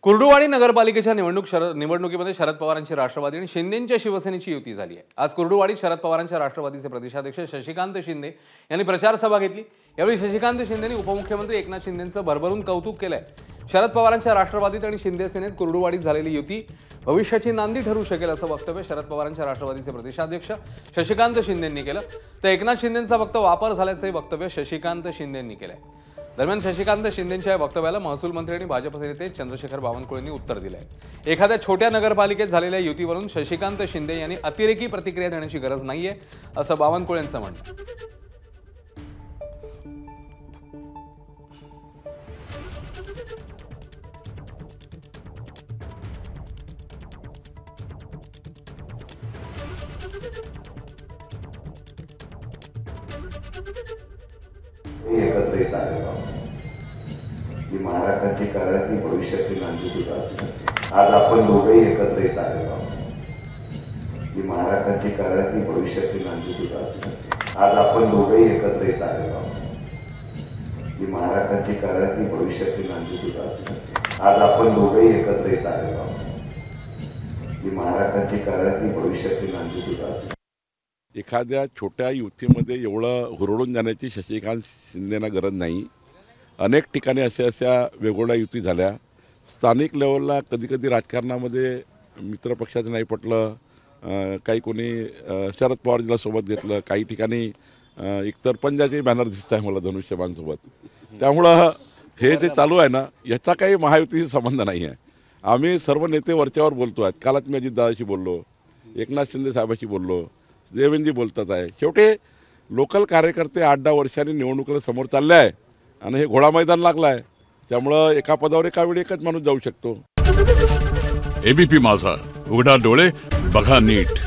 कुर्डुवाडी नगरपालिकेच्या निवडणुकीमध्ये शरद पवारांची राष्ट्रवादी आणि शिंदेंच्या शिवसेनेची युती झाली आहे। आज कुर्डुवाडीत शरद पवारांच्या राष्ट्रवादीचे प्रदेशाध्यक्ष शशिकांत शिंदे यांनी प्रचार सभा घेतली। यावेळी शशिकांत शिंदेंनी उपमुख्यमंत्री एकनाथ शिंदेंचं भरभरून कौतुक केलंय। शरद पवारांच्या राष्ट्रवादीत आणि शिंदे सेनेत कुर्डुवाडीत झालेली युती भविष्याची नांदी ठरू शकेल असं वक्तव्य शरद पवारांच्या राष्ट्रवादीचे प्रदेशाध्यक्ष शशिकांत शिंदेंनी केलं। तर एकनाथ शिंदेंचा फक्त वापर झाल्याचे वक्तव्य शशिकांत शिंदेंनी केलंय। दरम्यान शशिकांत शिंदेंच्या या वक्तव्याला महसूल मंत्री आणि भाजपचे नेते चंद्रशेखर बावनकुळेंनी उत्तर दिलंय। एखाद्या छोट्या नगरपालिकेत झालेल्या युतीवरून शशिकांत शिंदे यांनी अतिरेकी प्रतिक्रिया देण्याची गरज नाहीये असं बावनकुळेंचं म्हणणं। एकत्र येत आलेलो की महाराष्ट्राची कार्याची भविष्याची नांदी सुद्धा आज आपण दोघेही एकत्र येत आलेलो की महाराष्ट्राची कार्याची भविष्याची नांदी सुद्धा आज आपण दोघेही एकत्र येत आलेलो की महाराष्ट्राची कार्याची भविष्याची नांदी सुद्धा आज आपण दोघेही एकत्र येत आलेलो की महाराष्ट्राची कार्याची भविष्याची नांदी सुद्धा। एखाद्या छोट्या युतीमध्ये एवढं हुरळून जाण्याची शशिकांत शिंदेंना गरज नाही। अनेक ठिकाणी अशा वेगवेगळ्या युती झाल्या। स्थानिक लेवलला कधीकधी राजकारणामध्ये मित्रपक्षाचं नाही पटलं, काही कोणी शरद पवारजीला सोबत घेतलं, काही ठिकाणी एकतर पंजाचे बॅनर दिसत आहे मला धनुष्यबाणसोबत। त्यामुळं हे जे चालू आहे ना याचा काही महायुतीशी संबंध नाही आहे। आम्ही सर्व नेते वरच्यावर बोलतो आहेत। कालच मी अजितदादाशी बोललो, एकनाथ शिंदे साहेबांशी बोललो, देवेंद्रजी बोलतात आहे। शेवटी लोकल कार्यकर्ते 8-10 वर्षांनी निवडणुकीला समोर चालले आहे आणि हे घोडा मैदान लागलं आहे। त्यामुळं एका पदावर एका वेळी एकच माणूस जाऊ शकतो। एबीपी माझा, उघडा डोळे बघा नीट।